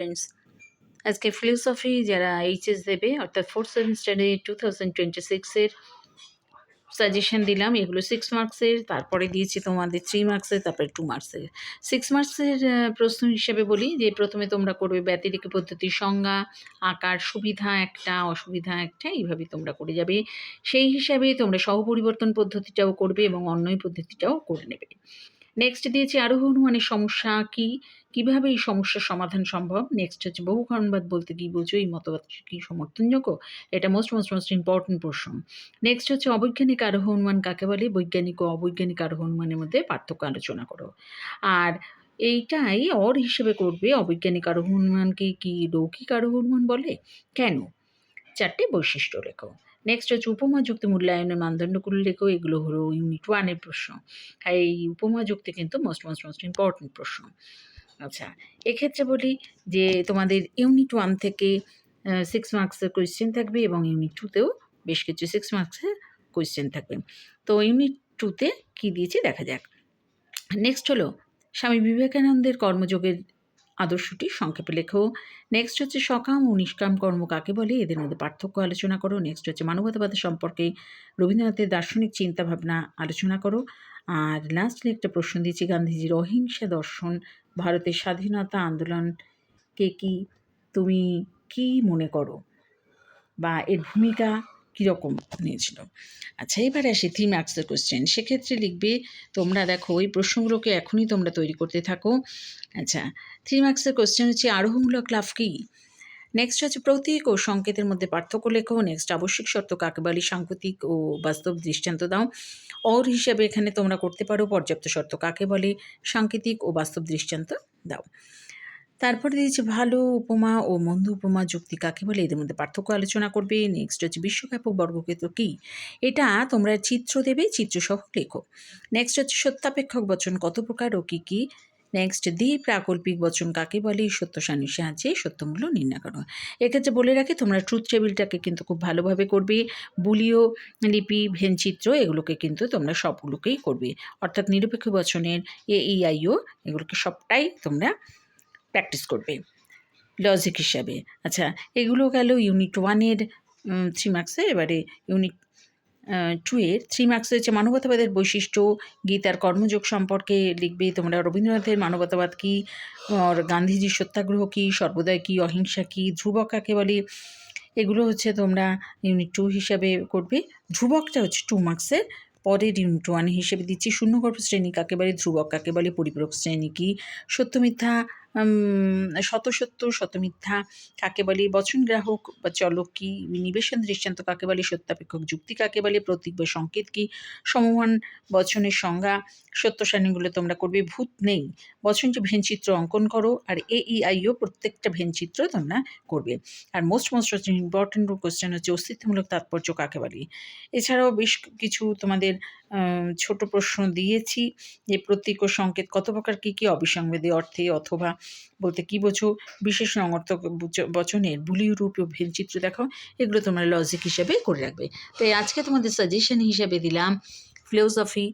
Friends, আজকে philosophy যারা HS দেবে অর্থাৎ ফোর্থ সেমিস্টারে 2026 এর সাজেশন দিলাম। এগুলো 6 মার্কসের, তারপরে দিয়েছি তোমাদের 3 মার্কসের, তারপরে 2 মার্কসের। 6 মার্কসের প্রশ্ন হিসেবে বলি যে প্রথমে তোমরা করবে ব্যতিরেকি পদ্ধতির সংজ্ঞা, আকার, সুবিধা একটা, অসুবিধা একটা, এইভাবে তোমরা করে যাবে। সেই হিসাবে তোমরা সহপরিবর্তন পদ্ধতিটাও করবে এবং অন্বয় পদ্ধতিটাও করে নেবে। নেক্সট দিয়েছি আরোহণ অনুমানের সমস্যা কী, কীভাবে এই সমস্যার সমাধান সম্ভব। নেক্সট হচ্ছে বহুকরণবাদ বলতে কী বোঝো, এই মতবাদ কি সমর্থনযোগ্য, এটা মোস্ট ইম্পর্টেন্ট প্রশ্ন। নেক্সট হচ্ছে অবৈজ্ঞানিক আরোহণ অনুমান কাকে বলে, বৈজ্ঞানিক ও অবৈজ্ঞানিক আরোহণ অনুমানের মধ্যে পার্থক্য আলোচনা করো। আর এইটাই অর হিসেবে করবে, অবৈজ্ঞানিক আরোহণ অনুমানকে কি লৌকিক আরোহণ অনুমান বলে, কেন, 4টে বৈশিষ্ট্য লেখো। নেক্সট হচ্ছে উপমা যুক্তি মূল্যায়নের মানদণ্ডগুলো লেখো। এগুলো হলো ইউনিট 1-এর প্রশ্ন। আর এই উপমা যুক্তি কিন্তু মোস্ট ইম্পর্টেন্ট প্রশ্ন। আচ্ছা, এক্ষেত্রে বলি যে তোমাদের ইউনিট 1 থেকে 6 মার্কসের কোয়েশ্চেন থাকবে এবং ইউনিট 2তেও বেশ কিছু 6 মার্কসের কোয়েশ্চেন থাকবে। তো ইউনিট 2তে কী দিয়েছি দেখা যাক। নেক্সট হলো স্বামী বিবেকানন্দের কর্মযোগের আদর্শটি সংক্ষেপে লেখো। নেক্সট হচ্ছে সকাম ও নিষ্কাম কর্ম কাকে বলে, এদের মধ্যে পার্থক্য আলোচনা করো। নেক্সট হচ্ছে মানবতাবাদ সম্পর্কে রবীন্দ্রনাথের দার্শনিক চিন্তাভাবনা আলোচনা করো। আর লাস্টলি একটা প্রশ্ন দিয়েছি, গান্ধীজির অহিংসা দর্শন ভারতের স্বাধীনতা আন্দোলনকে কি তুমি কি মনে করো বা এর ভূমিকা কীরকম নিয়েছিল। আচ্ছা, এবারে আসি 3 মার্কসের কোশ্চেন। সেক্ষেত্রে লিখবে তোমরা, দেখো ওই প্রশ্নগুলোকে এখনই তোমরা তৈরি করতে থাকো। আচ্ছা, 3 মার্কসের কোশ্চেন হচ্ছে আরোহমূলক লাভ কী। নেক্সট হচ্ছে প্রতীক ও সংকেতের মধ্যে পার্থক্য লেখো। নেক্সট আবশ্যিক শর্ত কাকে বলে, সাংকেতিক ও বাস্তব দৃষ্টান্ত দাও। অর হিসাবে এখানে তোমরা করতে পারো পর্যাপ্ত শর্ত কাকে বলে, সাংকেতিক ও বাস্তব দৃষ্টান্ত দাও। তারপরে দিয়েছে ভালো উপমা ও মন্দ উপমা যুক্তি কাকে বলে, এদের মধ্যে পার্থক্য আলোচনা করবে। নেক্সট হচ্ছে বিশ্বব্যাপক বর্গক্ষেত্র কী, এটা তোমরা চিত্র দেবে, চিত্রসহ লেখো। নেক্সট হচ্ছে সত্যাপেক্ষক বচন কত প্রকার ও কী কী। নেক্সট প্রাকল্পিক বচন কাকে বলে, সত্য সারণীর সাহায্যে সত্যমূল্য নির্ণয় করো। এক্ষেত্রে বলে রাখি তোমরা ট্রুথ টেবিলটাকে কিন্তু খুব ভালোভাবে করবে। বুলীয় লিপি, ভেনচিত্র, এগুলোকে কিন্তু তোমরা সবগুলোকেই করবে, অর্থাৎ নিরপেক্ষ বচনের AEIO এগুলোকে সবটাই তোমরা প্র্যাকটিস করবে লজিক হিসাবে। আচ্ছা, এগুলো গেল ইউনিট 1-এর 3 মার্কসের। এবারে ইউনিট 2-এর 3 মার্কস হচ্ছে মানবতাবাদের বৈশিষ্ট্য, গীতার কর্মযোগ সম্পর্কে লিখবে তোমরা। রবীন্দ্রনাথের মানবতাবাদ কী, গান্ধীজির সত্যাগ্রহ কী, সর্বদয় কী, অহিংসা কী, ধ্রুবক কাকে বলে, এগুলো হচ্ছে তোমরা ইউনিট 2 হিসাবে করবে। ধ্রুবকটা হচ্ছে 2 মার্কসের। পরের ইউনিট 1 হিসেবে দিচ্ছি শূন্যগর্ভ শ্রেণী কাকে বলে, ধ্রুবক কাকে বলে, পরিপূরক শ্রেণী কী, সত্য মিথ্যা, শতসত্য শতমিথ্যা কাকে বলে, বচনগ্রাহক বা চলক কী, নিবেশন দৃষ্টান্ত কাকে বলে, সত্যাপেক্ষক যুক্তি কাকে বলে, প্রতীক বা সংকেত কী, সমমান বচনের সংজ্ঞা, সত্য সারণীগুলো তোমরা করবে। ভূত নেই বচনটি ভেনচিত্র অঙ্কন করো। আর AEIO প্রত্যেকটা ভেনচিত্র তোমরা করবে। আর মোস্ট ইম্পর্টেন্ট কোয়েশ্চেন হচ্ছে অস্তিত্বমূলক তাৎপর্য কাকে বলে। এছাড়াও বেশ কিছু তোমাদের ছোট প্রশ্ন দিয়েছি যে প্রতীক ও সংকেত কত প্রকার, কী কী, অবিসংবাদী অর্থে অথবা বলতে কী বোঝো, বিশেষ অর্থক বচনের বুলীয় রূপ ও ভেনচিত্র দেখো। এগুলো তোমরা লজিক হিসাবে করে রাখবে। তাই আজকে তোমাদের সাজেশন হিসাবে দিলাম ফিলোসফি,